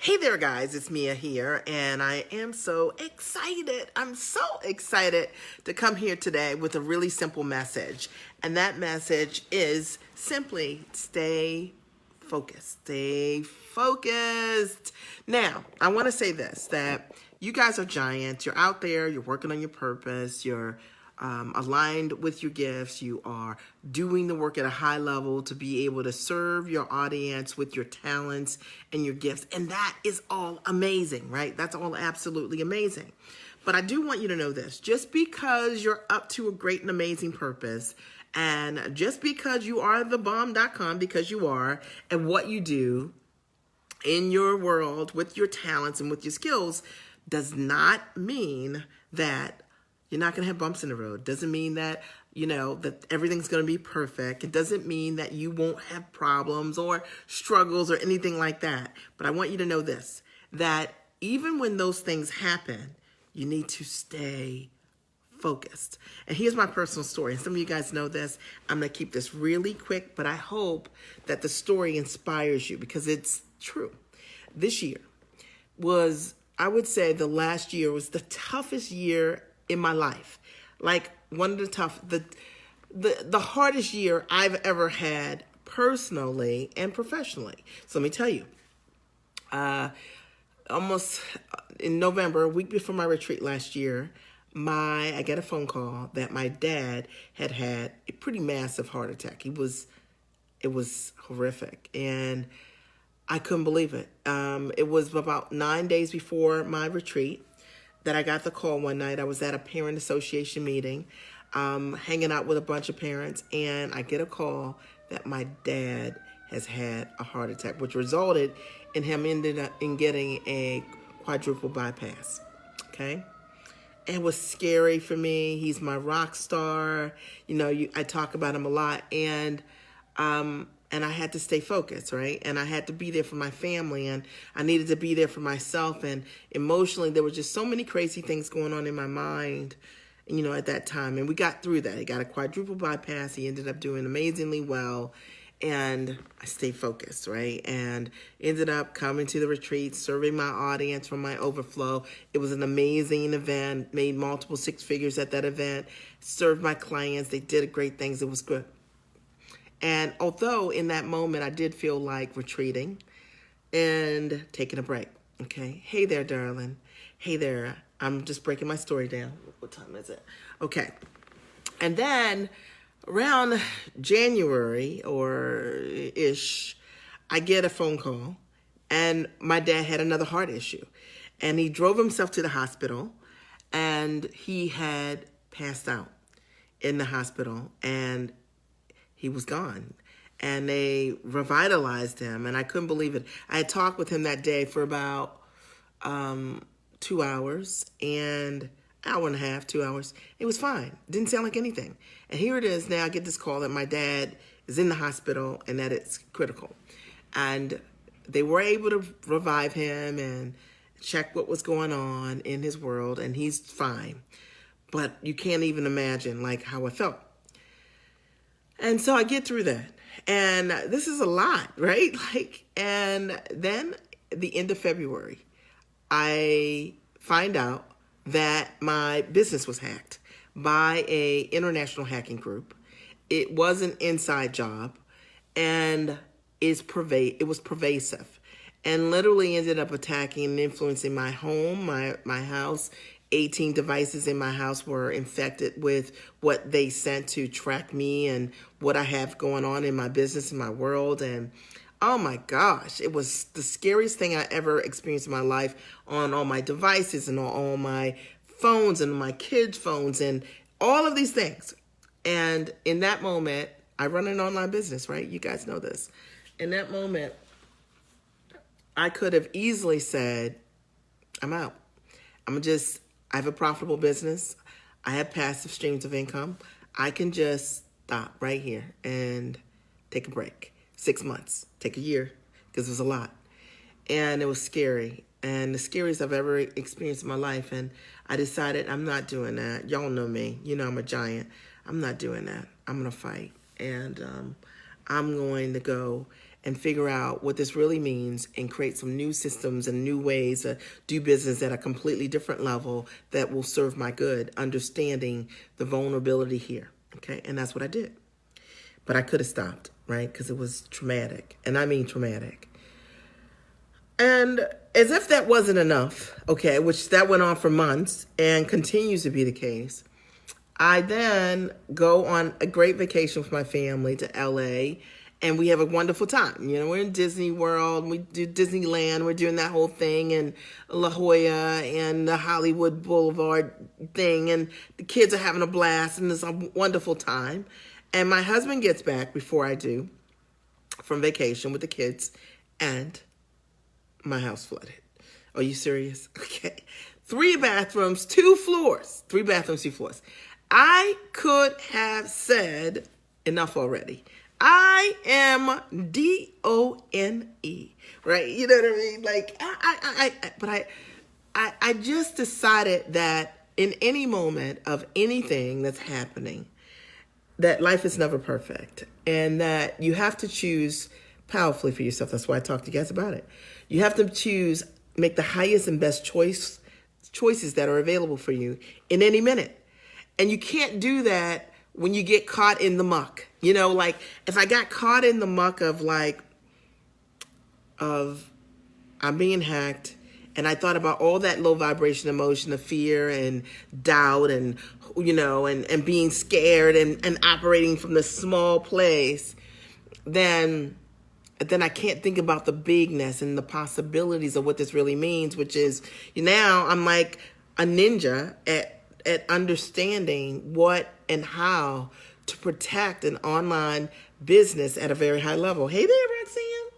Hey there, guys, it's Mia here, and I am so excited. I'm so excited to come here today with a really simple message. And that message is simply stay focused. Stay focused. Now, I want to say this, that you guys are giants. You're out there, you're working on your purpose, you're aligned with your gifts. You are doing the work at a high level to be able to serve your audience with your talents and your gifts. And that is all amazing, right? That's all absolutely amazing. But I do want you to know this. Just because you're up to a great and amazing purpose, and just because you are thebomb.com, because you are, and what you do in your world with your talents and with your skills, does not mean that you're not going to have bumps in the road. Doesn't mean that, that everything's going to be perfect. It doesn't mean that you won't have problems or struggles or anything like that. But I want you to know this, that even when those things happen, you need to stay focused. And here's my personal story. And some of you guys know this. I'm going to keep this really quick, but I hope that the story inspires you because it's true. This year was, I would say the last year was the toughest year in my life. Like one of the hardest year I've ever had personally and professionally. So let me tell you, almost in November, a week before my retreat last year, I got a phone call that my dad had a pretty massive heart attack. It was horrific, and I couldn't believe it. It was about 9 days before my retreat that I got the call one night. I was at a parent association meeting, hanging out with a bunch of parents, and I get a call that my dad has had a heart attack, which resulted in him in getting a quadruple bypass. Okay? It was scary for me. He's my rock star. I talk about him a lot, and I had to stay focused, right? And I had to be there for my family, and I needed to be there for myself. And emotionally, there were just so many crazy things going on in my mind, at that time. And we got through that. He got a quadruple bypass. He ended up doing amazingly well. And I stayed focused, right? And ended up coming to the retreat, serving my audience from my overflow. It was an amazing event, made multiple six figures at that event, served my clients. They did great things. It was good. And although in that moment I did feel like retreating and taking a break, okay? Hey there, darling. Hey there. I'm just breaking my story down. What time is it? Okay. And then around January or ish, I get a phone call, and my dad had another heart issue. And he drove himself to the hospital, and he had passed out in the hospital, and he was gone, and they revitalized him, and I couldn't believe it. I had talked with him that day for about 2 hours, and hour and a half, 2 hours. It was fine. Didn't sound like anything. And here it is now. I get this call that my dad is in the hospital and that it's critical. And they were able to revive him and check what was going on in his world, and he's fine. But you can't even imagine how I felt. And so I get through that. And this is a lot, right? And then at the end of February, I find out that my business was hacked by a international hacking group. It was an inside job, and it was pervasive, and literally ended up attacking and influencing my home, my house. 18 devices in my house were infected with what they sent to track me and what I have going on in my business, in my world. And oh my gosh, it was the scariest thing I ever experienced in my life on all my devices and on all my phones and my kids' phones and all of these things. And in that moment, I run an online business, right? You guys know this. In that moment, I could have easily said, I'm out. I have a profitable business. I have passive streams of income. I can just stop right here and take a break. 6 months, take a year, because it was a lot. And it was scary, and the scariest I've ever experienced in my life. And I decided I'm not doing that. Y'all know me. I'm a giant. I'm not doing that. I'm going to fight. And I'm going to go and figure out what this really means and create some new systems and new ways to do business at a completely different level that will serve my good, understanding the vulnerability here. Okay, and that's what I did. But I could have stopped, right? Because it was traumatic, and I mean traumatic. And as if that wasn't enough, okay, which that went on for months and continues to be the case, I then go on a great vacation with my family to LA, and we have a wonderful time. You know, we're in Disney World, we do Disneyland, we're doing that whole thing, and La Jolla and the Hollywood Boulevard thing, and the kids are having a blast, and it's a wonderful time. And my husband gets back before I do from vacation with the kids, and my house flooded. Are you serious? Okay. 3 bathrooms, 2 floors. 3 bathrooms, 2 floors. I could have said enough already. I am D-O-N-E, right? You know what I mean? Like, I just decided that in any moment of anything that's happening, that life is never perfect, and that you have to choose powerfully for yourself. That's why I talk to you guys about it. You have to choose, make the highest and best choices that are available for you in any minute. And you can't do that when you get caught in the muck. You know, like if I got caught in the muck of I'm being hacked, and I thought about all that low vibration emotion of fear and doubt and, you know, and being scared and operating from this small place, then I can't think about the bigness and the possibilities of what this really means, which is now I'm like a ninja at understanding what and how to protect an online business at a very high level. Hey there, Roxanne.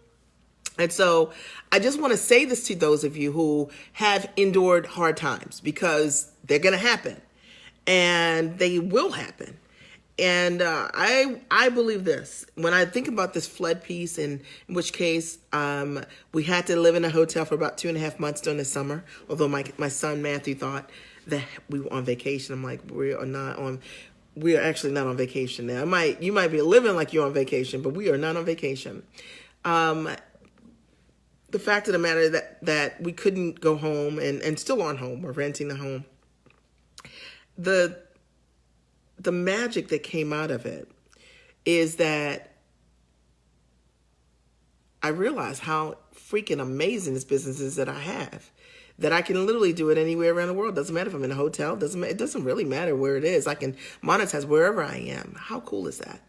And so I just want to say this to those of you who have endured hard times, because they're going to happen, and they will happen. And I believe this. When I think about this flood piece, in which case we had to live in a hotel for about 2.5 months during the summer, although my son Matthew thought that we were on vacation. I'm like, we are actually not on vacation now. You might be living like you're on vacation, but we are not on vacation. The fact of the matter that we couldn't go home and still aren't home. We're renting a home. The magic that came out of it is that I realized how freaking amazing this business is that I have. That I can literally do it anywhere around the world. Doesn't matter if I'm in a hotel. It doesn't really matter where it is. I can monetize wherever I am. How cool is that?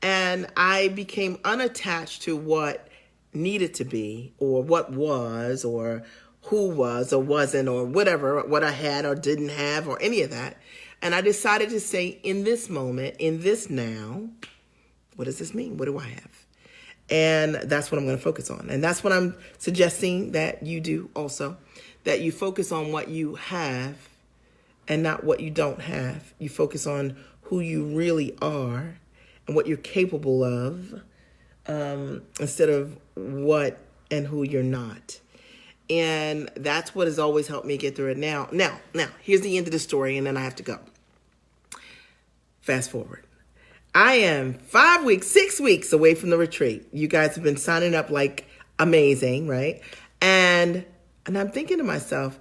And I became unattached to what needed to be, or what was, or who was or wasn't, or whatever, what I had or didn't have, or any of that. And I decided to say, in this moment, in this now, what does this mean? What do I have? And that's what I'm going to focus on. And that's what I'm suggesting that you do also, that you focus on what you have and not what you don't have. You focus on who you really are and what you're capable of, instead of what and who you're not. And that's what has always helped me get through it. Now, here's the end of the story, and then I have to go. Fast forward. I am 6 weeks away from the retreat. You guys have been signing up like amazing, right? And I'm thinking to myself,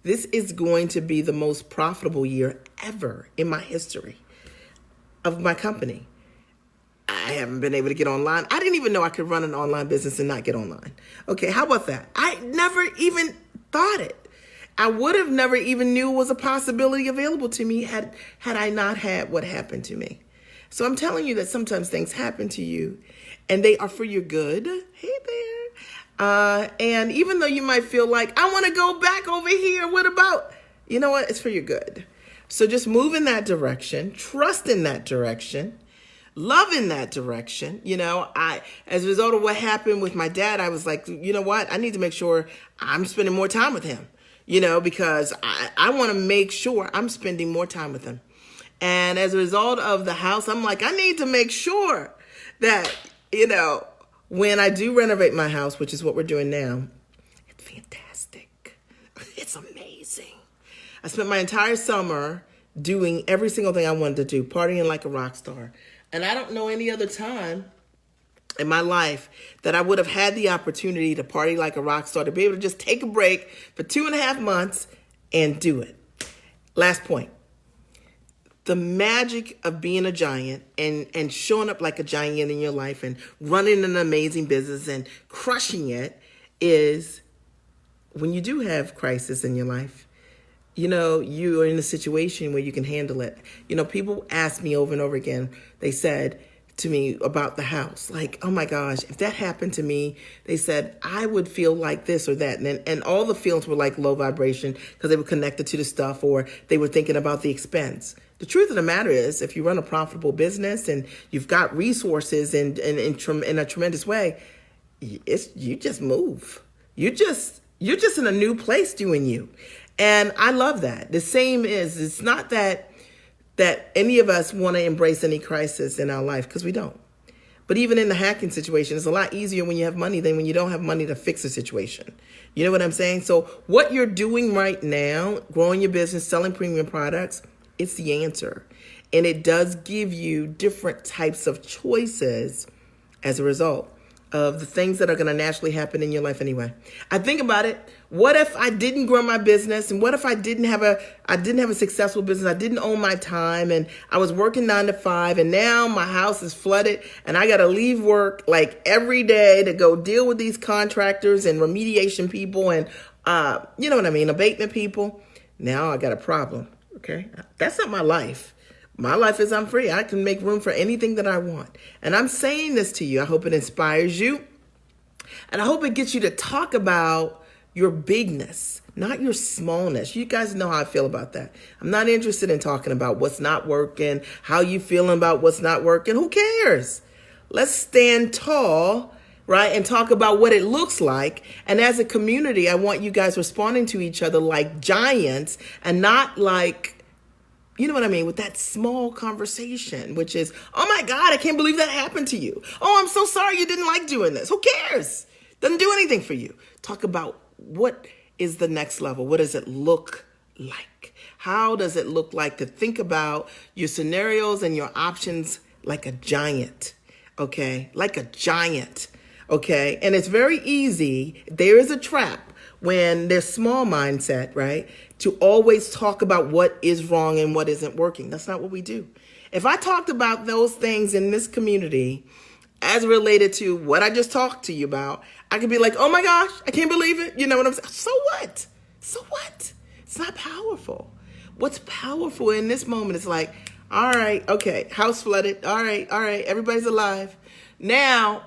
this is going to be the most profitable year ever in my history of my company. I haven't been able to get online. I didn't even know I could run an online business and not get online. Okay, how about that? I never even thought it. I would have never even knew it was a possibility available to me had I not had what happened to me. So I'm telling you that sometimes things happen to you and they are for your good. Hey there. And even though you might feel like, I want to go back over here, what about? You know what? It's for your good. So just move in that direction, trust in that direction, love in that direction. You know, as a result of what happened with my dad, I was like, you know what? I need to make sure I'm spending more time with him, you know, because I want to make sure I'm spending more time with him. And as a result of the house, I'm like, I need to make sure that, you know, when I do renovate my house, which is what we're doing now, it's fantastic. It's amazing. I spent my entire summer doing every single thing I wanted to do, partying like a rock star. And I don't know any other time in my life that I would have had the opportunity to party like a rock star, to be able to just take a break for 2.5 months and do it. Last point. The magic of being a giant and showing up like a giant in your life and running an amazing business and crushing it is when you do have crisis in your life, you are in a situation where you can handle it. People ask me over and over again, they said to me about the house, like, oh my gosh, if that happened to me, they said, I would feel like this or that. And all the feelings were like low vibration because they were connected to the stuff, or they were thinking about the expense. The truth of the matter is, if you run a profitable business and you've got resources in a tremendous way, you just move. You're just in a new place doing you. And I love that. The same is, it's not that any of us want to embrace any crisis in our life, because we don't. But even in the hacking situation, it's a lot easier when you have money than when you don't have money to fix a situation. You know what I'm saying? So what you're doing right now, growing your business, selling premium products, it's the answer. And it does give you different types of choices as a result of the things that are going to naturally happen in your life anyway. I think about it. What if I didn't grow my business? And what if I didn't have a successful business? I didn't own my time, and I was working 9 to 5, and now my house is flooded and I got to leave work like every day to go deal with these contractors and remediation people and, you know what I mean? Abatement people. Now I got a problem. Okay. That's not my life. My life is I'm free. I can make room for anything that I want. And I'm saying this to you. I hope it inspires you. And I hope it gets you to talk about your bigness, not your smallness. You guys know how I feel about that. I'm not interested in talking about what's not working, how you feeling about what's not working. Who cares? Let's stand tall, right? And talk about what it looks like. And as a community, I want you guys responding to each other like giants and not like, you know what I mean, with that small conversation, which is, oh my God, I can't believe that happened to you. Oh, I'm so sorry you didn't like doing this. Who cares? Doesn't do anything for you. Talk about what is the next level. What does it look like? How does it look like to think about your scenarios and your options like a giant, okay? Like a giant, okay? And it's very easy. There is a trap when there's small mindset, right? To always talk about what is wrong and what isn't working. That's not what we do. If I talked about those things in this community as related to what I just talked to you about, I could be like, oh my gosh, I can't believe it. You know what I'm saying? So what? So what? It's not powerful. What's powerful in this moment is like, all right, okay, house flooded. All right, everybody's alive. Now,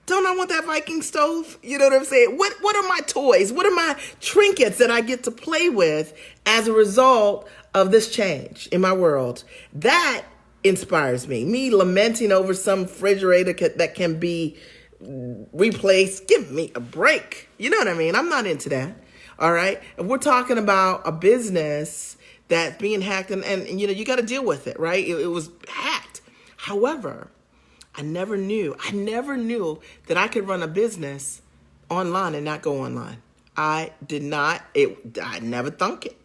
don't I want that Viking stove? You know what I'm saying? What are my toys? What are my trinkets that I get to play with as a result of this change in my world? That inspires me. Me lamenting over some refrigerator that can be replaced. Give me a break. You know what I mean? I'm not into that. All right. If we're talking about a business that's being hacked and you got to deal with it, right? It was hacked. However, I never knew that I could run a business online and not go online. I never thunk it.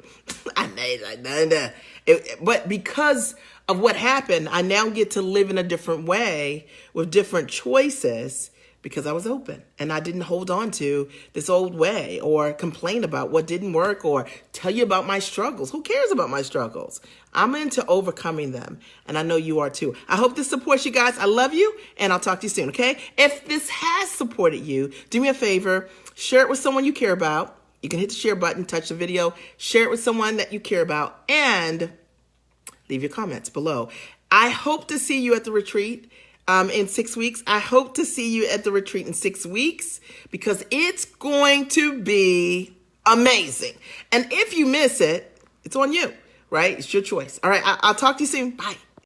But because of what happened, I now get to live in a different way with different choices because I was open and I didn't hold on to this old way or complain about what didn't work or tell you about my struggles. Who cares about my struggles? I'm into overcoming them, and I know you are too. I hope this supports you guys. I love you, and I'll talk to you soon, okay? If this has supported you, do me a favor, share it with someone you care about. You can hit the share button, touch the video, share it with someone that you care about, and leave your comments below. I hope to see you at the retreat in 6 weeks. I hope to see you at the retreat in 6 weeks because it's going to be amazing. And if you miss it, it's on you, right? It's your choice. All right, I'll talk to you soon. Bye.